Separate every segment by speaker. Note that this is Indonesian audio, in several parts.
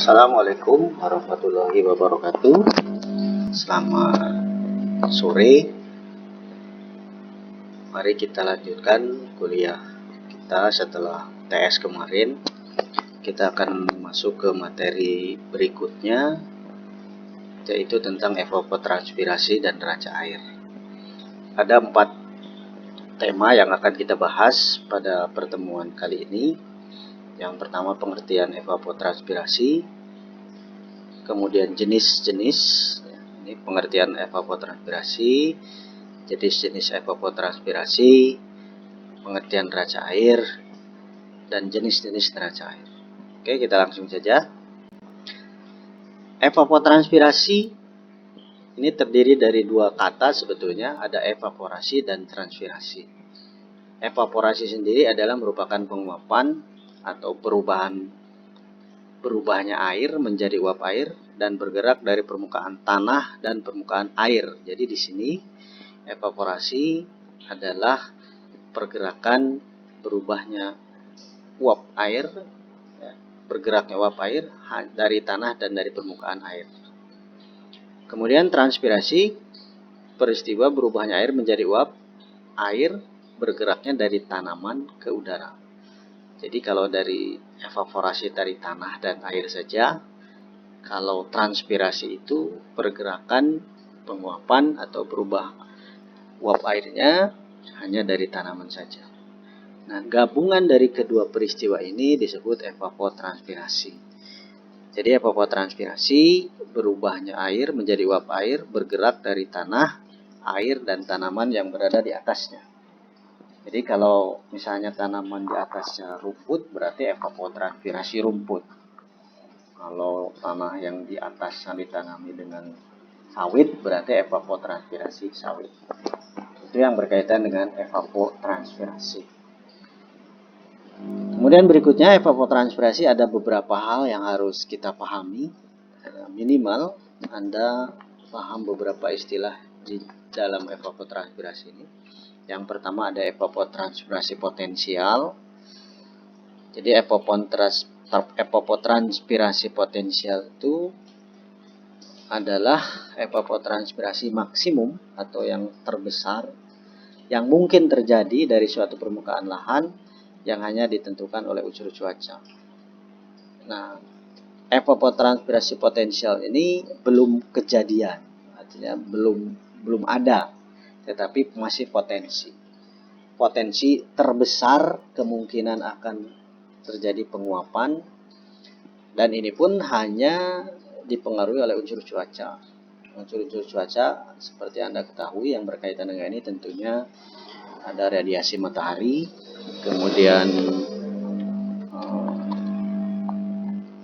Speaker 1: Assalamualaikum warahmatullahi wabarakatuh. Selamat sore. Mari kita lanjutkan kuliah kita setelah TS kemarin. Kita akan masuk ke materi berikutnya, yaitu tentang evapotranspirasi dan neraca air. Ada 4 tema yang akan kita bahas pada pertemuan kali ini. Yang pertama, pengertian evapotranspirasi, kemudian jenis-jenis, ini pengertian evapotranspirasi, jenis-jenis evapotranspirasi, pengertian neraca air, dan jenis-jenis neraca air. Oke, kita langsung saja. Evapotranspirasi ini terdiri dari 2 kata sebetulnya, ada evaporasi dan transpirasi. Evaporasi sendiri adalah merupakan penguapan atau berubahnya air menjadi uap air dan bergerak dari permukaan tanah dan permukaan air. Jadi di sini evaporasi adalah pergerakan berubahnya uap air, bergeraknya uap air dari tanah dan dari permukaan air. Kemudian transpirasi, peristiwa berubahnya air menjadi uap air bergeraknya dari tanaman ke udara. Jadi kalau dari evaporasi dari tanah dan air saja, kalau transpirasi itu pergerakan penguapan atau berubah uap airnya hanya dari tanaman saja. Nah, gabungan dari kedua peristiwa ini disebut evapotranspirasi. Jadi evapotranspirasi berubahnya air menjadi uap air bergerak dari tanah, air, dan tanaman yang berada di atasnya. Jadi kalau misalnya tanaman di atasnya rumput, berarti evapotranspirasi rumput. Kalau tanah yang di atasnya ditanami dengan sawit, berarti evapotranspirasi sawit. Itu yang berkaitan dengan evapotranspirasi. Kemudian berikutnya, evapotranspirasi ada beberapa hal yang harus kita pahami. Minimal Anda paham beberapa istilah di dalam evapotranspirasi ini. Yang pertama ada evapotranspirasi potensial. Jadi evapotranspirasi potensial itu adalah evapotranspirasi maksimum atau yang terbesar yang mungkin terjadi dari suatu permukaan lahan yang hanya ditentukan oleh unsur cuaca. Nah, evapotranspirasi potensial ini belum kejadian, artinya belum ada, tetapi masih potensi terbesar kemungkinan akan terjadi penguapan, dan ini pun hanya dipengaruhi oleh unsur cuaca. Unsur-unsur cuaca seperti Anda ketahui yang berkaitan dengan ini tentunya ada radiasi matahari, kemudian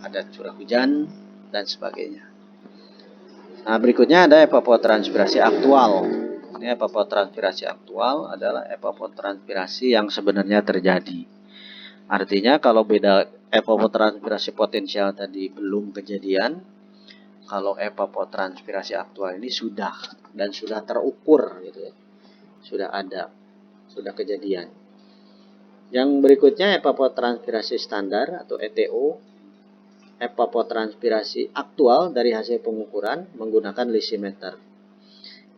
Speaker 1: ada curah hujan dan sebagainya. Nah, berikutnya ada evapotranspirasi aktual. Ini evapotranspirasi aktual adalah evapotranspirasi yang sebenarnya terjadi. Artinya kalau beda evapotranspirasi potensial tadi belum kejadian, kalau evapotranspirasi aktual ini sudah terukur gitu ya. Sudah ada, sudah kejadian. Yang berikutnya evapotranspirasi standar atau ETO. Evapotranspirasi aktual dari hasil pengukuran menggunakan lisimeter.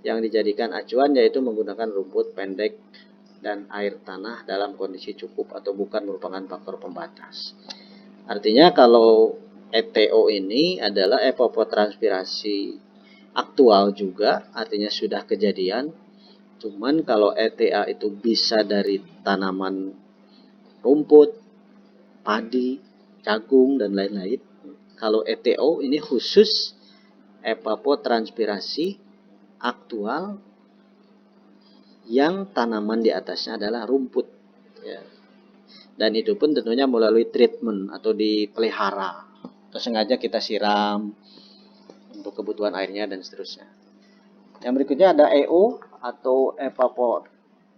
Speaker 1: Yang dijadikan acuan yaitu menggunakan rumput pendek dan air tanah dalam kondisi cukup atau bukan merupakan faktor pembatas. Artinya kalau ETO ini adalah evapotranspirasi aktual juga, artinya sudah kejadian. Cuman kalau ETA itu bisa dari tanaman rumput, padi, jagung, dan lain-lain. Kalau ETO ini khusus evapotranspirasi aktual yang tanaman di atasnya adalah rumput, ya. Dan itu pun tentunya melalui treatment atau dipelihara, atau sengaja kita siram untuk kebutuhan airnya dan seterusnya. Yang berikutnya ada EO atau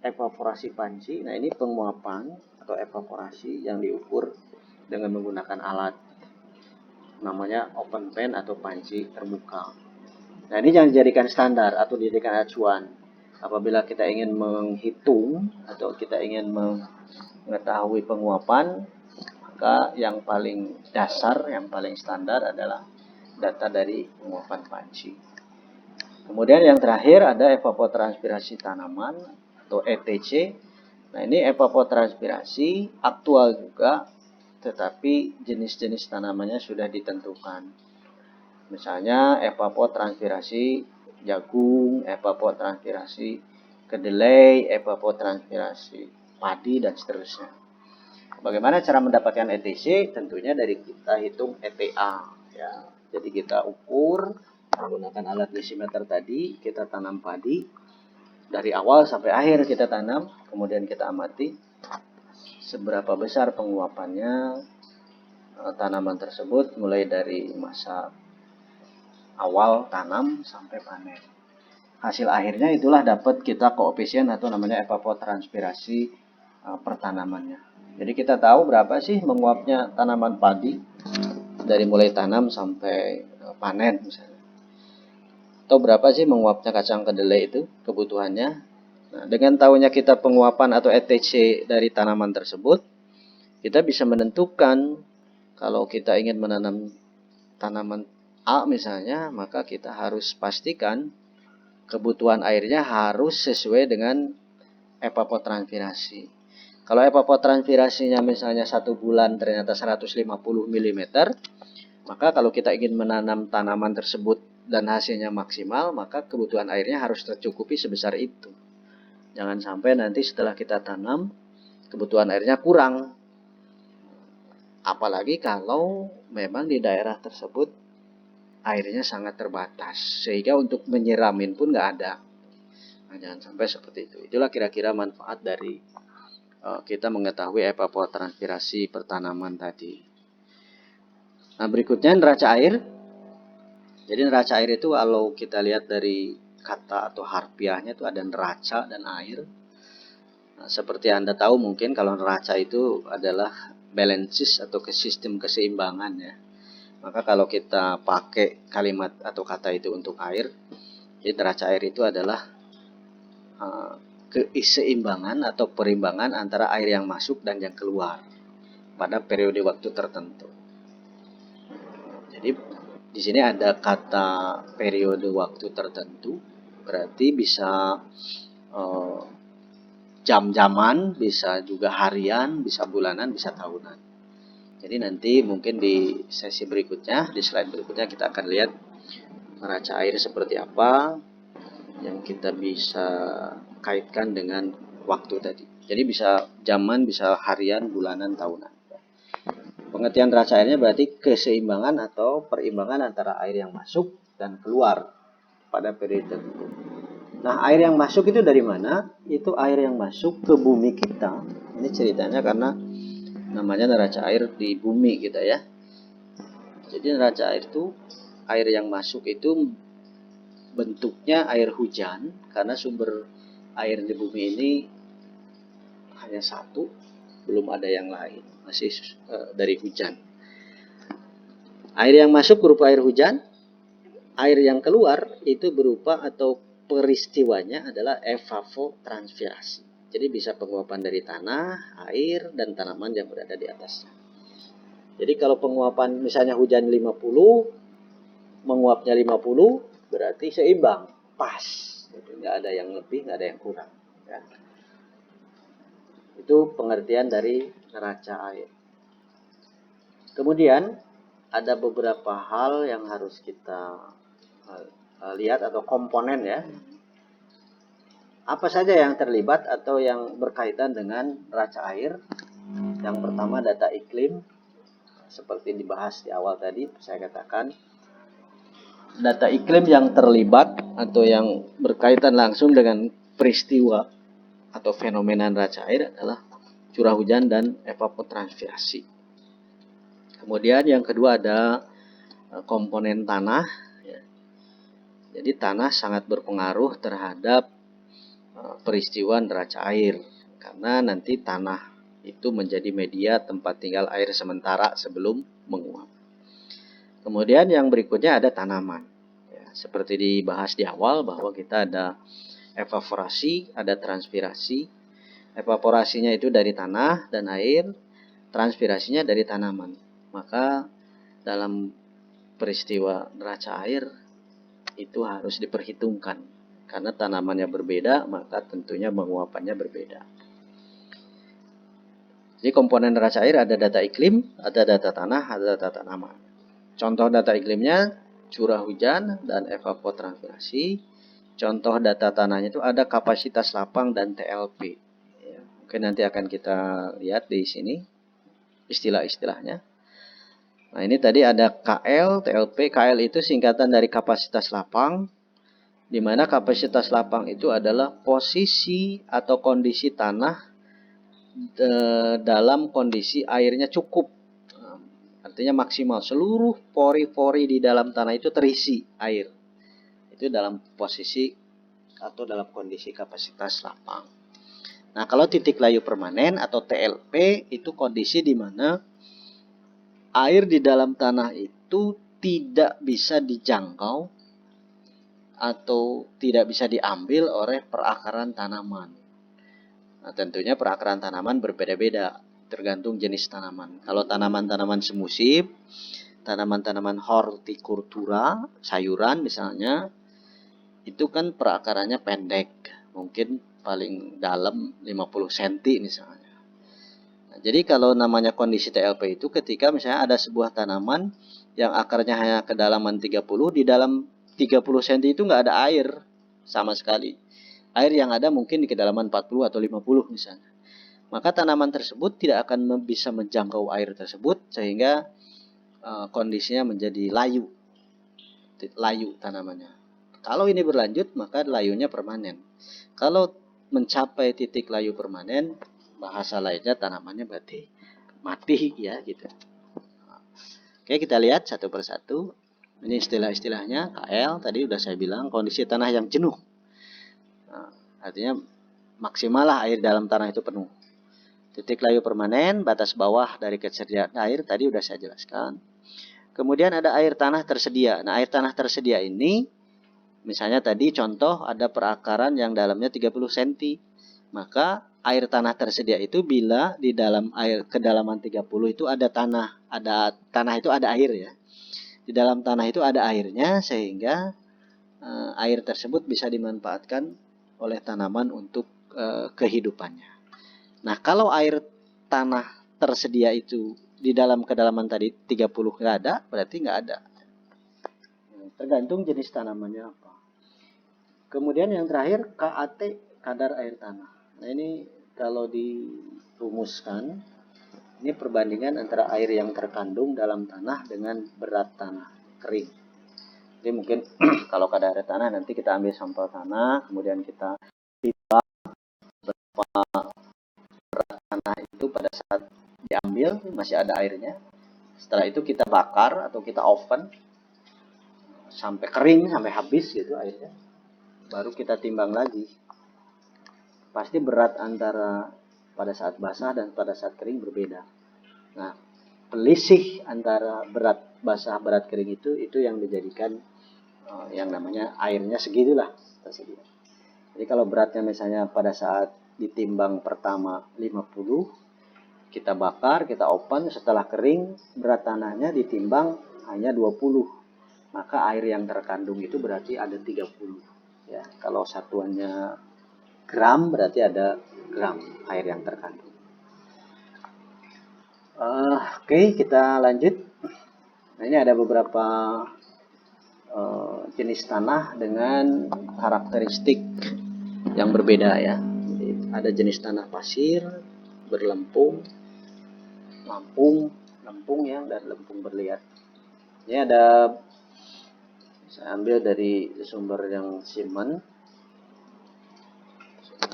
Speaker 1: evaporasi panci. Nah, ini penguapan atau evaporasi yang diukur dengan menggunakan alat namanya open pan atau panci terbuka. Nah, ini yang dijadikan standar atau dijadikan acuan apabila kita ingin menghitung atau kita ingin mengetahui penguapan, maka maka yang paling dasar, yang paling standar adalah data dari penguapan panci. Kemudian yang terakhir ada evapotranspirasi tanaman atau ETC. Nah, ini evapotranspirasi aktual juga, tetapi jenis-jenis tanamannya sudah ditentukan. Misalnya evapotranspirasi jagung, evapotranspirasi kedelai, evapotranspirasi padi, dan seterusnya. Bagaimana cara mendapatkan ETC? Tentunya dari kita hitung ETA. Ya. Jadi kita ukur menggunakan alat desimeter tadi, kita tanam padi. Dari awal sampai akhir kita tanam, kemudian kita amati seberapa besar penguapannya tanaman tersebut mulai dari masa awal tanam sampai panen. Hasil akhirnya itulah dapat kita koefisien atau namanya evapotranspirasi pertanamannya. Jadi kita tahu berapa sih menguapnya tanaman padi dari mulai tanam sampai panen misalnya. Atau berapa sih menguapnya kacang kedelai itu kebutuhannya. Nah, dengan tahunya kita penguapan atau ETC dari tanaman tersebut, kita bisa menentukan kalau kita ingin menanam tanaman A misalnya, maka kita harus pastikan kebutuhan airnya harus sesuai dengan evapotranspirasi. Kalau evapotranspirasinya misalnya 1 bulan ternyata 150 mm, maka kalau kita ingin menanam tanaman tersebut dan hasilnya maksimal, maka kebutuhan airnya harus tercukupi sebesar itu. Jangan sampai nanti setelah kita tanam, kebutuhan airnya kurang. Apalagi kalau memang di daerah tersebut airnya sangat terbatas, sehingga untuk menyiramin pun nggak ada. Nah, jangan sampai seperti itu. Itulah kira-kira manfaat dari kita mengetahui evapotranspirasi pertanaman tadi. Nah, berikutnya neraca air. Jadi neraca air itu kalau kita lihat dari kata atau harfiahnya itu ada neraca dan air. Nah, seperti Anda tahu mungkin kalau neraca itu adalah balances atau sistem keseimbangan ya. Maka kalau kita pakai kalimat atau kata itu untuk air, jadi neraca air itu adalah keseimbangan atau perimbangan antara air yang masuk dan yang keluar pada periode waktu tertentu. Jadi di sini ada kata periode waktu tertentu, berarti bisa jam-jaman, bisa juga harian, bisa bulanan, bisa tahunan. Jadi nanti mungkin di sesi berikutnya, di slide berikutnya kita akan lihat neraca air seperti apa yang kita bisa kaitkan dengan waktu tadi. Jadi bisa zaman, bisa harian, bulanan, tahunan. Pengertian neraca airnya berarti keseimbangan atau perimbangan antara air yang masuk dan keluar pada periode tertentu. Nah, air yang masuk itu dari mana? Itu air yang masuk ke bumi kita. Ini ceritanya karena namanya neraca air di bumi kita ya. Jadi neraca air itu air yang masuk itu bentuknya air hujan karena sumber air di bumi ini hanya satu, belum ada yang lain, masih dari hujan. Air yang masuk berupa air hujan, air yang keluar itu berupa atau peristiwanya adalah evapotranspirasi. Jadi bisa penguapan dari tanah, air, dan tanaman yang berada di atasnya. Jadi kalau penguapan misalnya hujan 50, menguapnya 50, berarti seimbang, pas. Nggak ada yang lebih, nggak ada yang kurang. Ya. Itu pengertian dari neraca air. Kemudian ada beberapa hal yang harus kita lihat atau komponen ya. Apa saja yang terlibat atau yang berkaitan dengan neraca air? Yang pertama data iklim. Seperti dibahas di awal tadi, saya katakan data iklim yang terlibat atau yang berkaitan langsung dengan peristiwa atau fenomena neraca air adalah curah hujan dan evapotranspirasi. Kemudian yang kedua ada komponen tanah. Jadi tanah sangat berpengaruh terhadap peristiwa neraca air karena nanti tanah itu menjadi media tempat tinggal air sementara sebelum menguap. Kemudian yang berikutnya ada tanaman. Ya, seperti dibahas di awal bahwa kita ada evaporasi, ada transpirasi. Evaporasinya itu dari tanah dan air. transpirasinya dari tanaman. Maka dalam peristiwa neraca air itu harus diperhitungkan. Karena tanamannya berbeda, maka tentunya penguapannya berbeda. Jadi komponen neraca air ada data iklim, ada data tanah, ada data tanaman. Contoh data iklimnya curah hujan dan evapotranspirasi. Contoh data tanahnya itu ada kapasitas lapang dan TLP. Ya, mungkin nanti akan kita lihat di sini istilah-istilahnya. Nah, ini tadi ada KL, TLP. KL itu singkatan dari kapasitas lapang, di mana kapasitas lapang itu adalah posisi atau kondisi tanah dalam kondisi airnya cukup. Artinya maksimal, seluruh pori-pori di dalam tanah itu terisi air. Itu dalam posisi atau dalam kondisi kapasitas lapang. Nah, kalau titik layu permanen atau TLP itu kondisi di mana air di dalam tanah itu tidak bisa dijangkau atau tidak bisa diambil oleh perakaran tanaman. Nah, tentunya perakaran tanaman berbeda-beda tergantung jenis tanaman. Kalau tanaman-tanaman semusim, tanaman-tanaman hortikultura, sayuran misalnya, itu kan perakarannya pendek, mungkin paling dalam 50 cm misalnya. Nah, jadi kalau namanya kondisi TLP itu ketika misalnya ada sebuah tanaman yang akarnya hanya kedalaman 30, di dalam 30 cm itu nggak ada air sama sekali. Air yang ada mungkin di kedalaman 40 atau 50 misalnya. Maka tanaman tersebut tidak akan bisa menjangkau air tersebut sehingga kondisinya menjadi layu tanamannya. Kalau ini berlanjut maka layunya permanen. Kalau mencapai titik layu permanen, bahasa lainnya tanamannya berarti mati ya gitu. Oke, kita lihat satu persatu. Ini istilah-istilahnya. KL tadi udah saya bilang kondisi tanah yang jenuh. Nah, artinya maksimal lah air dalam tanah itu penuh. Titik layu permanen, batas bawah dari kesediaan air tadi udah saya jelaskan. Kemudian ada air tanah tersedia. Nah, air tanah tersedia ini misalnya tadi contoh ada perakaran yang dalamnya 30 cm. Maka air tanah tersedia itu bila di dalam air kedalaman 30 itu ada tanah itu ada air ya. Di dalam tanah itu ada airnya sehingga air tersebut bisa dimanfaatkan oleh tanaman untuk kehidupannya. Nah, kalau air tanah tersedia itu di dalam kedalaman tadi 30 nggak ada, berarti nggak ada. Tergantung jenis tanamannya apa. Kemudian yang terakhir KAT, kadar air tanah. Nah, ini kalau dirumuskan, ini perbandingan antara air yang terkandung dalam tanah dengan berat tanah kering. Jadi mungkin kalau kadar air tanah nanti kita ambil sampel tanah, kemudian kita timbang berapa berat tanah itu pada saat diambil masih ada airnya. Setelah itu kita bakar atau kita oven sampai kering, sampai habis gitu airnya. Baru kita timbang lagi. Pasti berat antara pada saat basah dan pada saat kering berbeda. Nah, pelisih antara berat basah berat kering itu yang dijadikan yang namanya airnya segitulah tersedia. Jadi kalau beratnya misalnya pada saat ditimbang pertama 50, kita bakar, kita open, setelah kering berat tanahnya ditimbang hanya 20. Maka air yang terkandung itu berarti ada 30. Ya, kalau satuannya gram berarti ada gram air yang terkandung. Oke, kita lanjut. Nah, ini ada beberapa jenis tanah dengan karakteristik yang berbeda ya. Jadi, ada jenis tanah pasir, berlempung, lempung ya, dan lempung berliat. Ini ada, saya ambil dari sumber yang Simon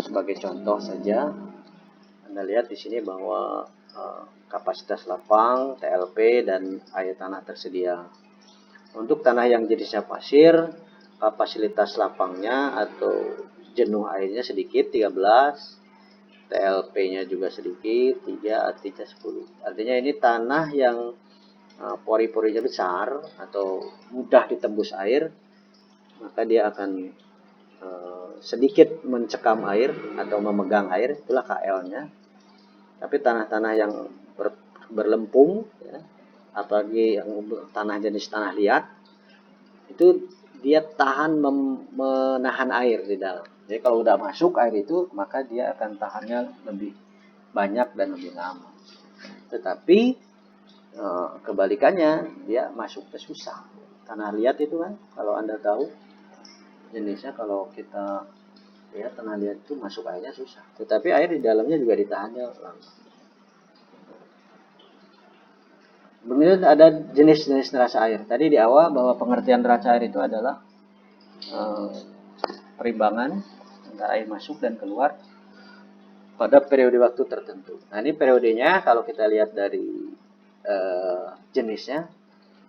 Speaker 1: sebagai contoh saja. Anda lihat di sini bahwa kapasitas lapang, TLP, dan air tanah tersedia. Untuk tanah yang jenisnya pasir, kapasitas lapangnya atau jenuh airnya sedikit 13, TLP-nya juga sedikit 3, artinya 10. Artinya ini tanah yang pori-porinya besar atau mudah ditembus air, maka dia akan sedikit mencekam air atau memegang air, itulah KL-nya. Tapi tanah-tanah yang berlempung, ya, apalagi yang tanah jenis tanah liat, itu dia tahan menahan air di dalam. Jadi kalau udah masuk air itu, maka dia akan tahannya lebih banyak dan lebih lama. Tetapi kebalikannya, dia masuknya susah. Tanah liat itu kan, kalau Anda tahu jenisnya, kalau kita lihat tanah liat itu masuk airnya susah. Tetapi air di dalamnya juga ditahannya lama. Kemudian ada jenis-jenis neraca air. Tadi di awal bahwa pengertian neraca air itu adalah perimbangan antara air masuk dan keluar pada periode waktu tertentu. Nah, ini periodenya kalau kita lihat dari jenisnya,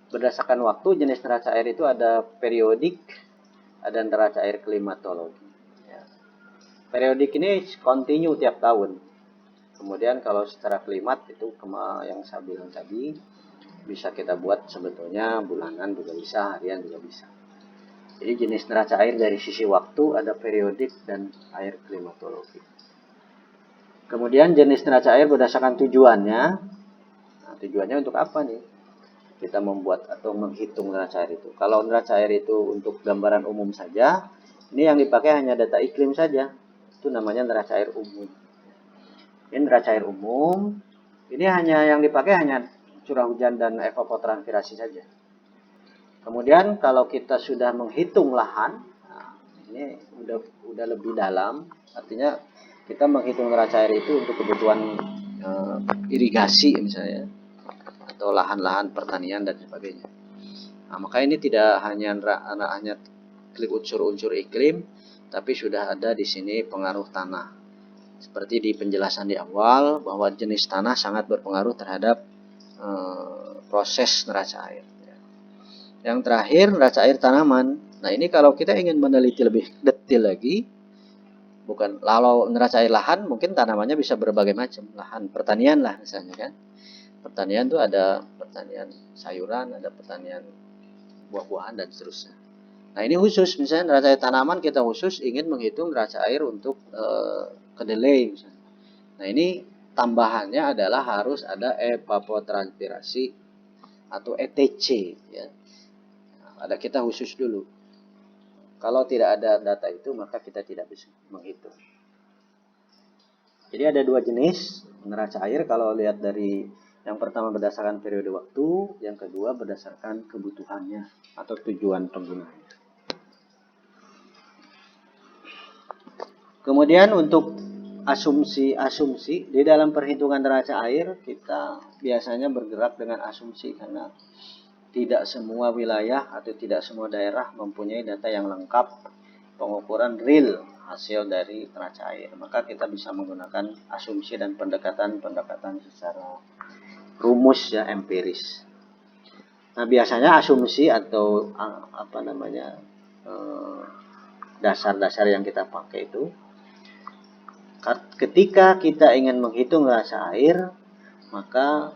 Speaker 1: berdasarkan waktu, jenis neraca air itu ada periodik, ada neraca air klimatologi. Ya. Periodik ini kontinu tiap tahun. Kemudian kalau secara klimat itu yang saya bilang tadi, bisa kita buat sebetulnya bulanan juga bisa, harian juga bisa. Jadi jenis neraca air dari sisi waktu ada periodik dan air klimatologi. Kemudian jenis neraca air berdasarkan tujuannya. Nah, tujuannya untuk apa nih? Kita membuat atau menghitung neraca air itu. Kalau neraca air itu untuk gambaran umum saja, ini yang dipakai hanya data iklim saja. Itu namanya neraca air umum. Ini neraca air umum. Ini hanya yang dipakai hanya curah hujan dan evapotranspirasi saja. Kemudian kalau kita sudah menghitung lahan, nah, ini udah lebih dalam. Artinya kita menghitung neraca air itu untuk kebutuhan irigasi misalnya, atau lahan-lahan pertanian dan sebagainya. Nah, maka ini tidak hanya klik unsur-unsur iklim, tapi sudah ada di sini pengaruh tanah. Seperti di penjelasan di awal bahwa jenis tanah sangat berpengaruh terhadap proses neraca air. Yang terakhir neraca air tanaman. Nah, ini kalau kita ingin meneliti lebih detail lagi, bukan lalu neraca air lahan, mungkin tanamannya bisa berbagai macam. Lahan pertanian lah misalnya kan. Pertanian itu ada pertanian sayuran, ada pertanian buah-buahan dan seterusnya. Nah, ini khusus misalnya neraca air tanaman, kita khusus ingin menghitung neraca air untuk kedelai misalnya. Nah, ini tambahannya adalah harus ada evapotranspirasi atau ETC ya. Ada kita khusus dulu. Kalau tidak ada data itu, maka kita tidak bisa menghitung. Jadi ada dua jenis neraca air. Kalau lihat dari yang pertama berdasarkan periode waktu, yang kedua berdasarkan kebutuhannya atau tujuan penggunaan. Kemudian untuk asumsi di dalam perhitungan neraca air, kita biasanya bergerak dengan asumsi karena tidak semua wilayah atau tidak semua daerah mempunyai data yang lengkap pengukuran real hasil dari neraca air. Maka kita bisa menggunakan asumsi dan pendekatan secara rumus ya, empiris. Nah, biasanya asumsi atau dasar-dasar yang kita pakai itu, ketika kita ingin menghitung neraca air, maka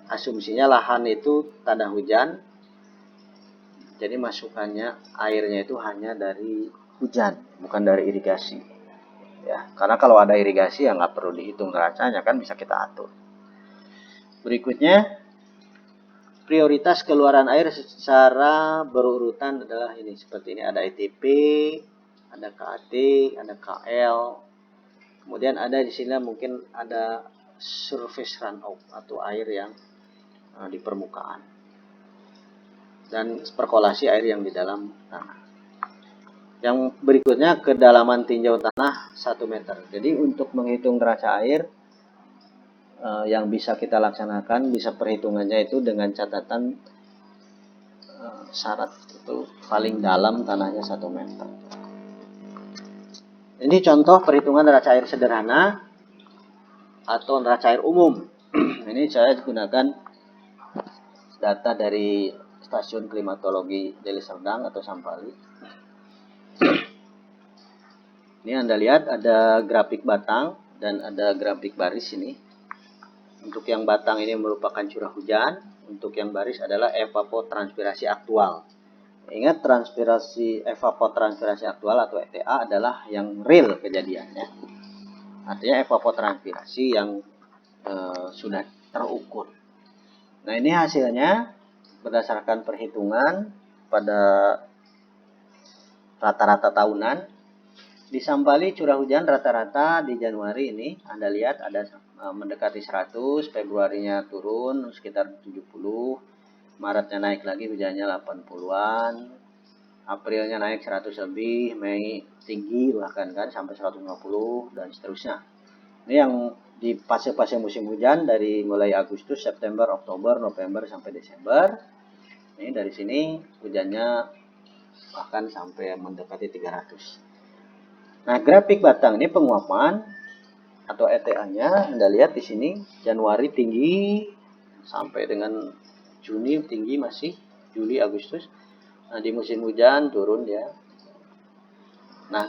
Speaker 1: asumsinya lahan itu tanda hujan, jadi masukannya airnya itu hanya dari hujan, bukan dari irigasi. Ya, karena kalau ada irigasi ya nggak perlu dihitung neracanya kan, bisa kita atur. Berikutnya, prioritas keluaran air secara berurutan adalah ini, seperti ini, ada ETP, ada KAT, ada KL, kemudian ada di sini mungkin ada surface runoff atau air yang di permukaan, dan perkolasi air yang di dalam tanah. Yang berikutnya kedalaman tinjau tanah 1 meter. Jadi untuk menghitung neraca air yang bisa kita laksanakan, bisa perhitungannya itu dengan catatan syarat itu paling dalam tanahnya 1 meter. Ini contoh perhitungan neraca air sederhana atau neraca air umum. Ini saya gunakan data dari Stasiun Klimatologi Deli Serdang atau Sampali. Ini Anda lihat ada grafik batang dan ada grafik baris ini. Untuk yang batang ini merupakan curah hujan, untuk yang baris adalah evapotranspirasi aktual. Ingat, evapotranspirasi aktual atau ETA adalah yang real kejadiannya. Artinya evapotranspirasi yang sudah terukur. Nah, ini hasilnya berdasarkan perhitungan pada rata-rata tahunan. Di Sambali curah hujan rata-rata di Januari ini Anda lihat ada mendekati 100, Februarinya turun sekitar 70, Maretnya naik lagi hujannya 80-an, Aprilnya naik 100 lebih, Mei tinggi bahkan kan sampai 150 dan seterusnya. Ini yang di fase-fase musim hujan dari mulai Agustus, September, Oktober, November sampai Desember. Ini dari sini hujannya bahkan sampai mendekati 300. Nah, grafik batang ini penguapan atau ETA-nya Anda lihat di sini Januari tinggi sampai dengan Juni tinggi masih, Juli, Agustus. Nah, di musim hujan turun ya. Nah,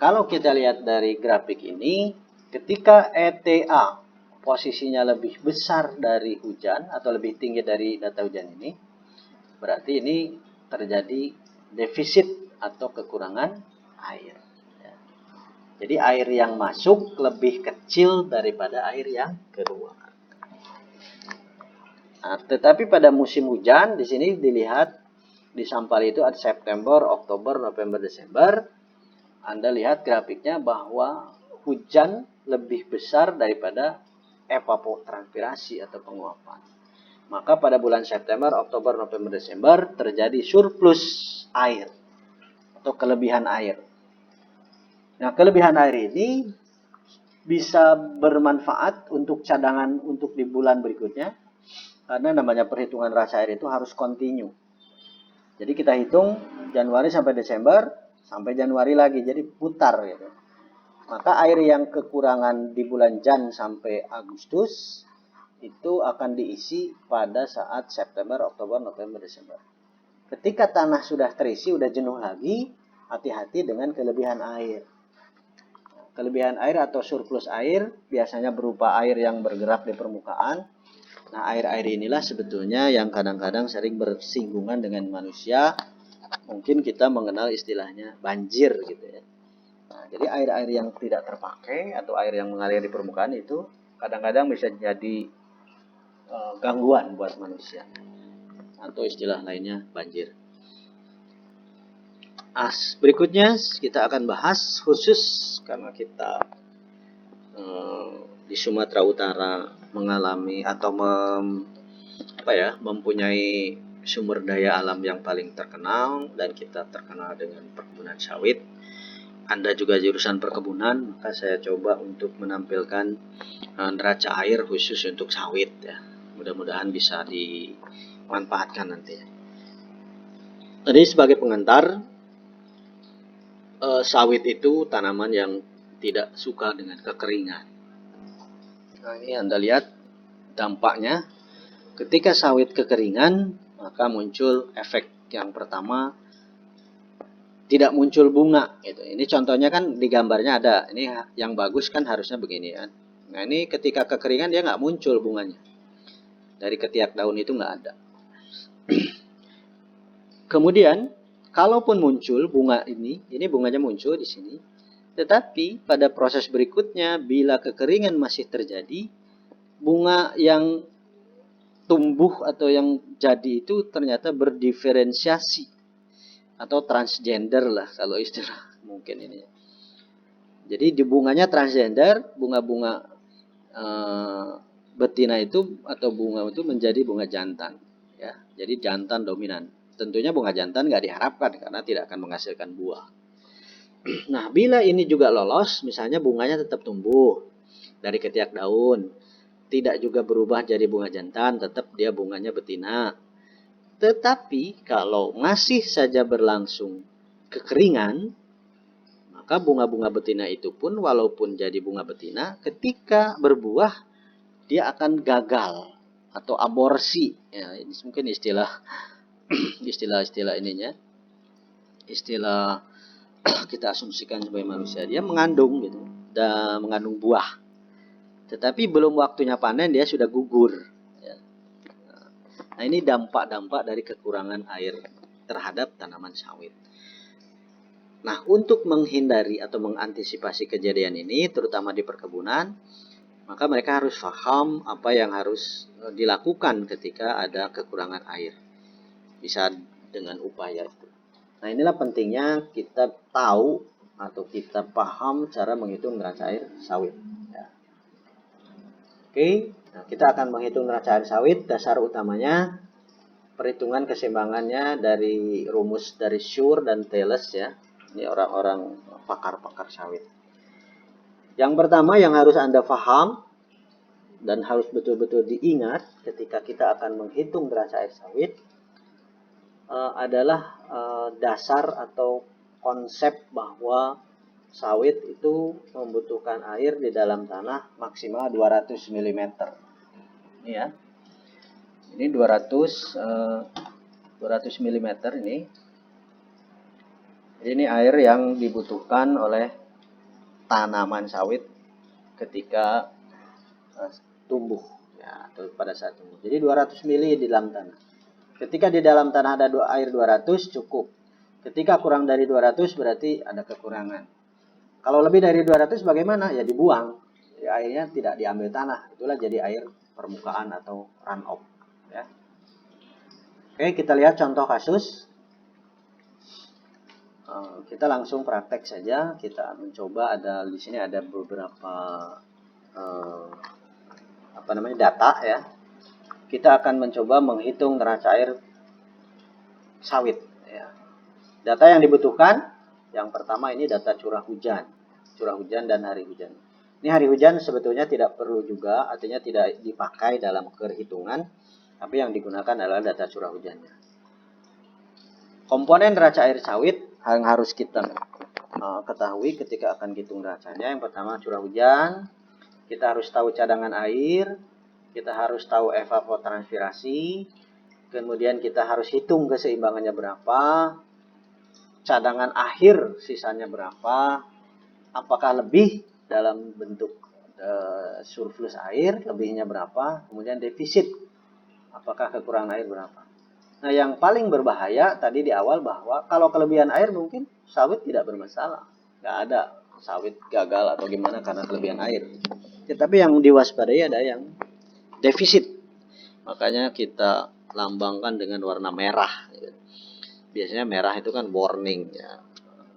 Speaker 1: kalau kita lihat dari grafik ini, ketika ETA posisinya lebih besar dari hujan atau lebih tinggi dari data hujan ini, berarti ini terjadi defisit atau kekurangan air. Jadi air yang masuk lebih kecil daripada air yang keluar. Nah, tetapi pada musim hujan di sini dilihat di Sambali itu ada September, Oktober, November, Desember. Anda lihat grafiknya bahwa hujan lebih besar daripada evapotranspirasi atau penguapan. Maka pada bulan September, Oktober, November, Desember terjadi surplus air atau kelebihan air. Nah, kelebihan air ini bisa bermanfaat untuk cadangan untuk di bulan berikutnya. Karena namanya perhitungan rasa air itu harus kontinu. Jadi kita hitung Januari sampai Desember, sampai Januari lagi. Jadi putar gitu. Maka air yang kekurangan di bulan Jan sampai Agustus itu akan diisi pada saat September, Oktober, November, Desember. Ketika tanah sudah terisi, sudah jenuh lagi, hati-hati dengan kelebihan air. Kelebihan air atau surplus air biasanya berupa air yang bergerak di permukaan. Nah, air-air inilah sebetulnya yang kadang-kadang sering bersinggungan dengan manusia. Mungkin kita mengenal istilahnya banjir gitu ya. Nah, jadi air-air yang tidak terpakai atau air yang mengalir di permukaan itu kadang-kadang bisa jadi gangguan buat manusia. Atau istilah lainnya banjir. Berikutnya kita akan bahas khusus karena kita di Sumatera Utara mengalami atau mempunyai sumber daya alam yang paling terkenal dan kita terkenal dengan perkebunan sawit. Anda juga jurusan perkebunan, maka saya coba untuk menampilkan neraca air khusus untuk sawit ya. Mudah-mudahan bisa dimanfaatkan nanti. Tadi sebagai pengantar, sawit itu tanaman yang tidak suka dengan kekeringan. Nah, ini Anda lihat dampaknya. Ketika sawit kekeringan, maka muncul efek yang pertama, tidak muncul bunga. Gitu. Ini contohnya kan di gambarnya ada. Ini yang bagus kan harusnya begini kan. Nah, ini ketika kekeringan dia nggak muncul bunganya. Dari ketiak daun itu nggak ada. Kemudian, kalaupun muncul bunga ini bunganya muncul di sini. Tetapi pada proses berikutnya, bila kekeringan masih terjadi, bunga yang tumbuh atau yang jadi itu ternyata berdiferensiasi atau transgender lah kalau istilah mungkin ini. Jadi di bunganya transgender, bunga-bunga betina itu atau bunga itu menjadi bunga jantan, ya. Jadi jantan dominan. Tentunya bunga jantan nggak diharapkan karena tidak akan menghasilkan buah. Nah, bila ini juga lolos, misalnya bunganya tetap tumbuh dari ketiak daun, tidak juga berubah jadi bunga jantan, tetap dia bunganya betina. Tetapi kalau masih saja berlangsung kekeringan, maka bunga-bunga betina itu pun walaupun jadi bunga betina, ketika berbuah dia akan gagal atau aborsi. Ya, ini mungkin istilah ininya, istilah kita asumsikan sebagai manusia, dia mengandung gitu, dan mengandung buah. Tetapi belum waktunya panen dia sudah gugur. Ya. Nah, ini dampak-dampak dari kekurangan air terhadap tanaman sawit. Nah, untuk menghindari atau mengantisipasi kejadian ini, terutama di perkebunan, Maka mereka harus paham apa yang harus dilakukan ketika ada kekurangan air. Bisa dengan upaya itu. Nah, inilah pentingnya kita tahu atau kita paham cara menghitung neraca air sawit. Ya. Oke, nah, kita akan menghitung neraca air sawit. Dasar utamanya perhitungan keseimbangannya dari rumus dari Schur dan Thales ya. Ini orang-orang pakar-pakar sawit. Yang pertama yang harus Anda paham dan harus betul-betul diingat ketika kita akan menghitung neraca air sawit adalah dasar atau konsep bahwa sawit itu membutuhkan air di dalam tanah maksimal 200 mm. Ini ya. Ini 200 mm ini. Ini air yang dibutuhkan oleh tanaman sawit ketika tumbuh ya, atau pada saat tumbuh. Jadi 200 mili di dalam tanah. Ketika di dalam tanah ada air 200 cukup. Ketika kurang dari 200 berarti ada kekurangan. Kalau lebih dari 200 bagaimana? Ya dibuang. Ya, airnya tidak diambil tanah. Itulah jadi air permukaan atau run off ya. Oke, kita lihat contoh kasus. Kita langsung praktek saja. Kita mencoba di sini ada beberapa data ya. Kita akan mencoba menghitung neraca air sawit ya. Data yang dibutuhkan yang pertama ini data curah hujan dan hari hujan. Ini hari hujan sebetulnya tidak perlu juga, artinya tidak dipakai dalam perhitungan, tapi yang digunakan adalah data curah hujannya. Komponen neraca air sawit yang harus kita ketahui ketika akan hitung neracanya. Yang pertama curah hujan, kita harus tahu cadangan air, kita harus tahu evapotranspirasi, kemudian kita harus hitung keseimbangannya berapa, cadangan akhir sisanya berapa, apakah lebih dalam bentuk surplus air, lebihnya berapa, kemudian defisit, apakah kekurangan air berapa. Nah, yang paling berbahaya tadi di awal bahwa kalau kelebihan air mungkin sawit tidak bermasalah, nggak ada sawit gagal atau gimana karena kelebihan air. Tetapi yang diwaspadai ada yang defisit, makanya kita lambangkan dengan warna merah. Biasanya merah itu kan warning ya,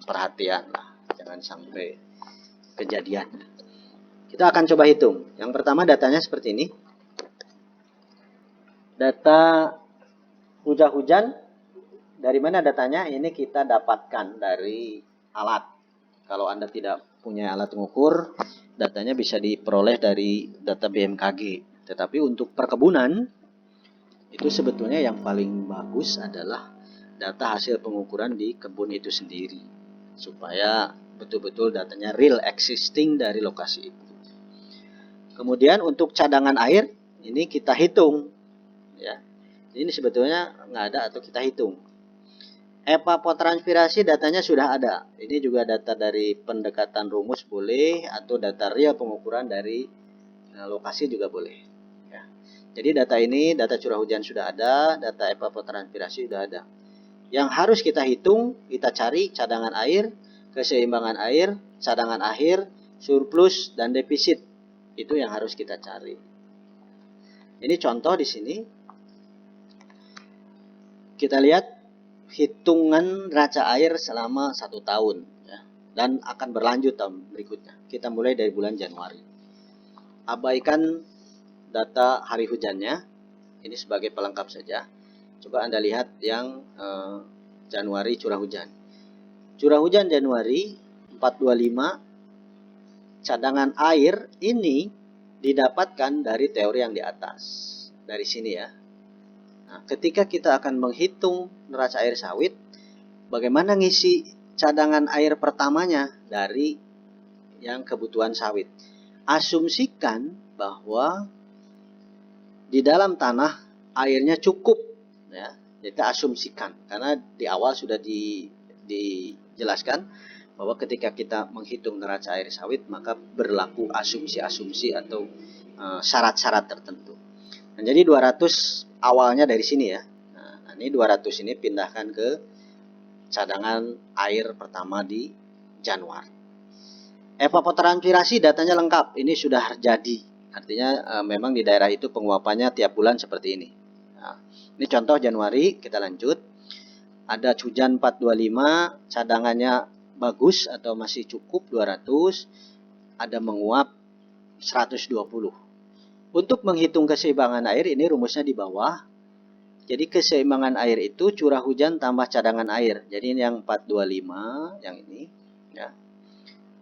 Speaker 1: perhatian lah, jangan sampai kejadian. Kita akan coba hitung. Yang pertama datanya seperti ini. Data curah hujan, dari mana datanya? Ini kita dapatkan dari alat. Kalau Anda tidak punya alat mengukur, datanya bisa diperoleh dari data BMKG. Tetapi untuk perkebunan, itu sebetulnya yang paling bagus adalah data hasil pengukuran di kebun itu sendiri. Supaya betul-betul datanya real existing dari lokasi itu. Kemudian untuk cadangan air, ini kita hitung. Ya. Ini sebetulnya nggak ada atau kita hitung. Evapotranspirasi datanya sudah ada. Ini juga data dari pendekatan rumus boleh, atau data real pengukuran dari lokasi juga boleh. Ya. Jadi data ini, data curah hujan sudah ada, data evapotranspirasi sudah ada. Yang harus kita hitung, kita cari cadangan air, keseimbangan air, cadangan akhir, surplus, dan defisit. Itu yang harus kita cari. Ini contoh di sini. Kita lihat hitungan neraca air selama 1 tahun. Ya, dan akan berlanjut tahun berikutnya. Kita mulai dari bulan Januari. Abaikan data hari hujannya. Ini sebagai pelengkap saja. Coba Anda lihat yang Januari curah hujan. Curah hujan Januari 425. Cadangan air ini didapatkan dari teori yang di atas. Dari sini ya. Nah, ketika kita akan menghitung neraca air sawit, bagaimana ngisi cadangan air pertamanya dari yang kebutuhan sawit? Asumsikan bahwa di dalam tanah airnya cukup. Ya, kita asumsikan. Karena di awal sudah dijelaskan bahwa ketika kita menghitung neraca air sawit, maka berlaku asumsi-asumsi atau syarat-syarat tertentu. Nah, jadi 200 awalnya dari sini ya. Nah, ini 200 ini pindahkan ke cadangan air pertama di Januari. Evapotranspirasi datanya lengkap. Ini sudah jadi Artinya memang di daerah itu penguapannya tiap bulan seperti ini. Nah, ini contoh Januari, kita lanjut. Ada hujan 425, cadangannya bagus atau masih cukup 200, ada menguap 120. Untuk menghitung keseimbangan air, ini rumusnya di bawah. Jadi keseimbangan air itu curah hujan tambah cadangan air. Jadi ini yang 425, yang ini ya.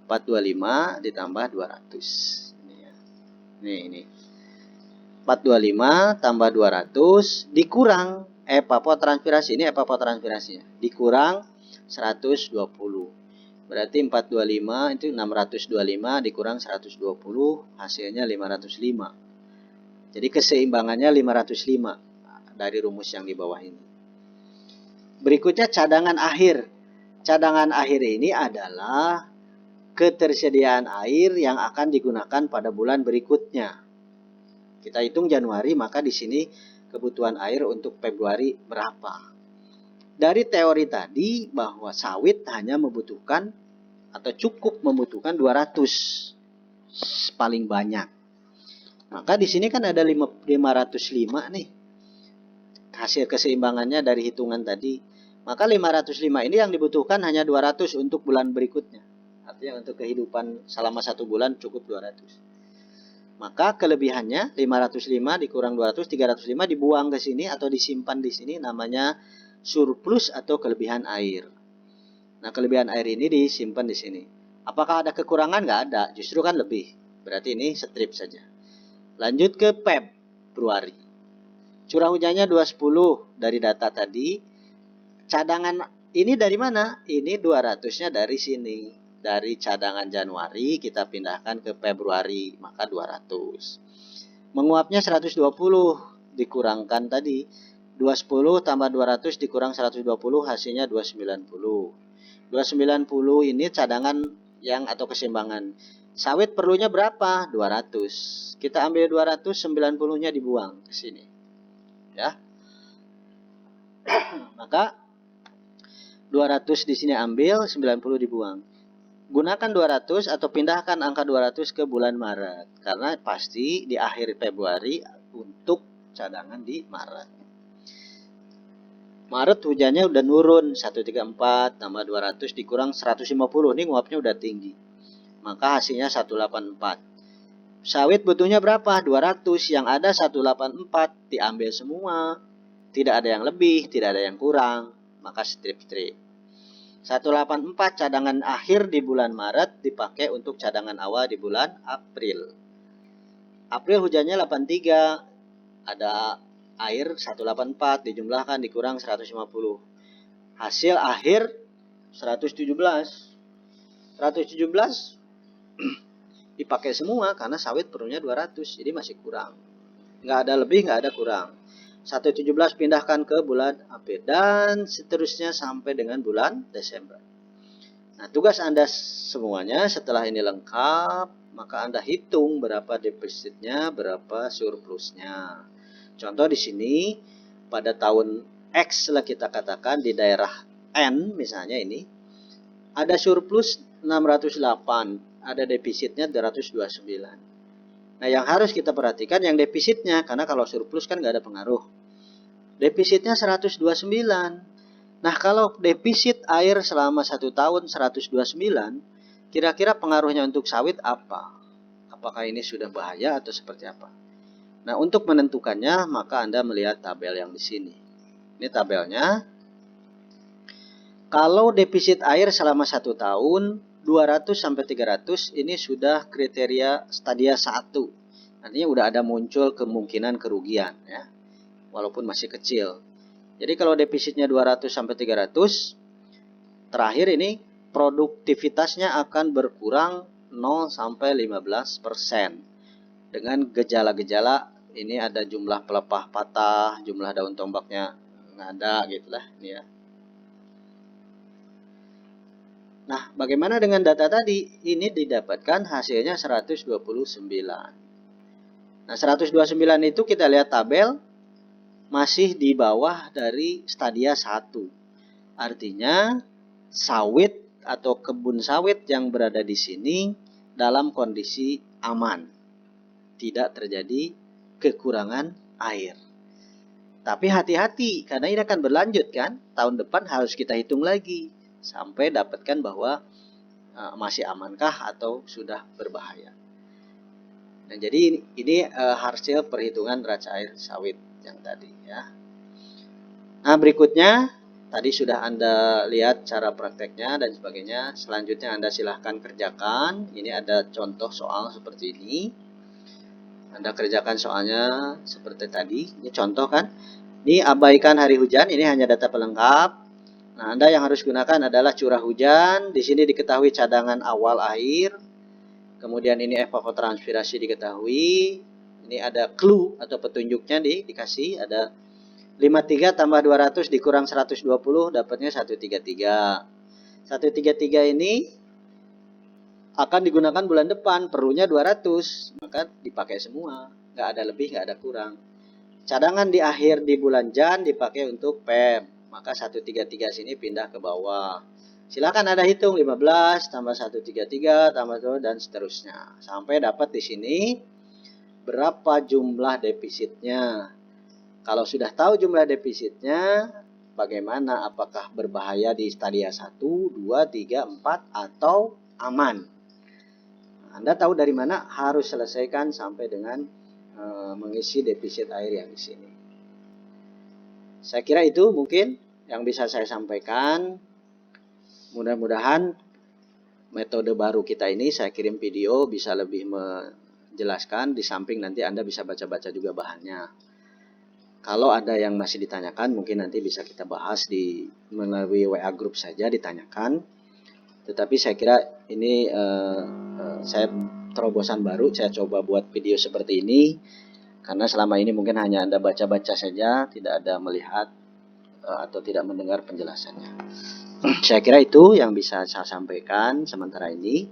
Speaker 1: 425 ditambah 200. Ini ya. Ini. 425 tambah 200 dikurang evapotranspirasi. Ini evapotranspirasinya. Dikurang 120. Berarti 425 itu 625 dikurang 120, hasilnya 505. Jadi keseimbangannya 505 dari rumus yang di bawah ini. Berikutnya cadangan akhir. Cadangan akhir ini adalah ketersediaan air yang akan digunakan pada bulan berikutnya. Kita hitung Januari, maka di sini kebutuhan air untuk Februari berapa. Dari teori tadi bahwa sawit hanya membutuhkan atau cukup membutuhkan 200 paling banyak. Maka di sini kan ada 505 nih. Hasil keseimbangannya dari hitungan tadi. Maka 505 ini yang dibutuhkan hanya 200 untuk bulan berikutnya. Artinya untuk kehidupan selama 1 bulan cukup 200. Maka kelebihannya 505 dikurang 200, 305 dibuang ke sini atau disimpan di sini, namanya surplus atau kelebihan air. Nah, kelebihan air ini disimpan di sini. Apakah ada kekurangan? Nggak ada, justru kan lebih. Berarti ini strip saja. Lanjut ke Februari. Curah hujannya 210 dari data tadi. Cadangan ini dari mana? Ini 200-nya dari sini. Dari cadangan Januari kita pindahkan ke Februari, maka 200. Menguapnya 120 dikurangkan tadi. 210 tambah 200 dikurang 120, hasilnya 290. 290 ini cadangan yang atau keseimbangan. Sawit perlunya berapa? 200. Kita ambil 200, 90-nya dibuang ke sini. Ya. Maka 200 di sini ambil, 90 dibuang. Gunakan 200 atau pindahkan angka 200 ke bulan Maret. Karena pasti di akhir Februari untuk cadangan di Maret. Maret hujannya udah nurun 134 tambah 200 dikurang 150. Ini nguapnya udah tinggi. Maka hasilnya 184. Sawit butuhnya berapa? 200. Yang ada 184 diambil semua. Tidak ada yang lebih, tidak ada yang kurang. Maka strip-strip. 184 cadangan akhir di bulan Maret dipakai untuk cadangan awal di bulan April. April hujannya 83. Ada air 184 dijumlahkan dikurang 150. Hasil akhir 117. 117 dipakai semua karena sawit perlunya 200, jadi masih kurang. Nggak ada lebih, nggak ada kurang. 117 pindahkan ke bulan April dan seterusnya sampai dengan bulan Desember. Nah, tugas Anda semuanya setelah ini lengkap, maka Anda hitung berapa defisitnya, berapa surplusnya. Contoh di sini pada tahun X lah kita katakan di daerah N misalnya ini ada surplus 608, ada defisitnya 229. Nah, yang harus kita perhatikan yang defisitnya, karena kalau surplus kan nggak ada pengaruh. Defisitnya 129. Nah, kalau defisit air selama 1 tahun 129, kira-kira pengaruhnya untuk sawit apa? Apakah ini sudah bahaya atau seperti apa? Nah, untuk menentukannya, maka Anda melihat tabel yang di sini. Ini tabelnya. Kalau defisit air selama 1 tahun, 200 sampai 300 ini sudah kriteria stadia 1. Artinya udah ada muncul kemungkinan kerugian ya. Walaupun masih kecil. Jadi kalau defisitnya 200 sampai 300, terakhir ini produktivitasnya akan berkurang 0 sampai 15%. Dengan gejala-gejala ini ada jumlah pelepah patah, jumlah daun tombaknya nggak ada gitulah ini ya. Nah, bagaimana dengan data tadi? Ini didapatkan hasilnya 129. Nah, 129 itu kita lihat tabel masih di bawah dari stadia 1. Artinya sawit atau kebun sawit yang berada di sini dalam kondisi aman. tidak terjadi kekurangan air. Tapi hati-hati, karena ini akan berlanjut kan. Tahun depan harus kita hitung lagi sampai dapatkan bahwa masih amankah atau sudah berbahaya. Nah, jadi ini hasil perhitungan neraca air sawit yang tadi ya. Nah, berikutnya tadi sudah Anda lihat cara prakteknya dan sebagainya. Selanjutnya Anda silahkan kerjakan. Ini ada contoh soal seperti ini. Anda kerjakan soalnya seperti tadi. Ini contoh kan. Ini abaikan hari hujan. Ini hanya data pelengkap. Nah, Anda yang harus gunakan adalah curah hujan. Di sini diketahui cadangan awal air. Kemudian ini evapotranspirasi diketahui. Ini ada clue atau petunjuknya dikasih. Ada 53 tambah 200 dikurang 120 dapatnya 133. 133 ini akan digunakan bulan depan. Perlunya 200. Maka dipakai semua. Nggak ada lebih, nggak ada kurang. Cadangan di akhir di bulan Jan dipakai untuk PEM. Maka 133 sini pindah ke bawah. Silakan Anda hitung 15 tambah 133 tambah 2 dan seterusnya. Sampai dapat di sini berapa jumlah defisitnya. Kalau sudah tahu jumlah defisitnya, bagaimana? Apakah berbahaya di stadia 1, 2, 3, 4 atau aman? Anda tahu dari mana? Harus selesaikan sampai dengan mengisi defisit air yang di sini. Saya kira itu mungkin yang bisa saya sampaikan. Mudah-mudahan metode baru kita ini saya kirim video bisa lebih menjelaskan. Di samping nanti Anda bisa baca-baca juga bahannya. Kalau ada yang masih ditanyakan mungkin nanti bisa kita bahas melalui WA group saja ditanyakan. Tetapi saya kira ini saya terobosan baru. Saya coba buat video seperti ini. Karena selama ini mungkin hanya Anda baca-baca saja. Tidak ada melihat atau tidak mendengar penjelasannya. Saya kira itu yang bisa saya sampaikan sementara ini.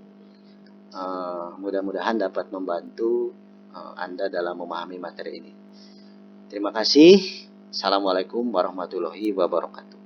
Speaker 1: Mudah-mudahan dapat membantu Anda dalam memahami materi ini. Terima kasih. Assalamualaikum warahmatullahi wabarakatuh.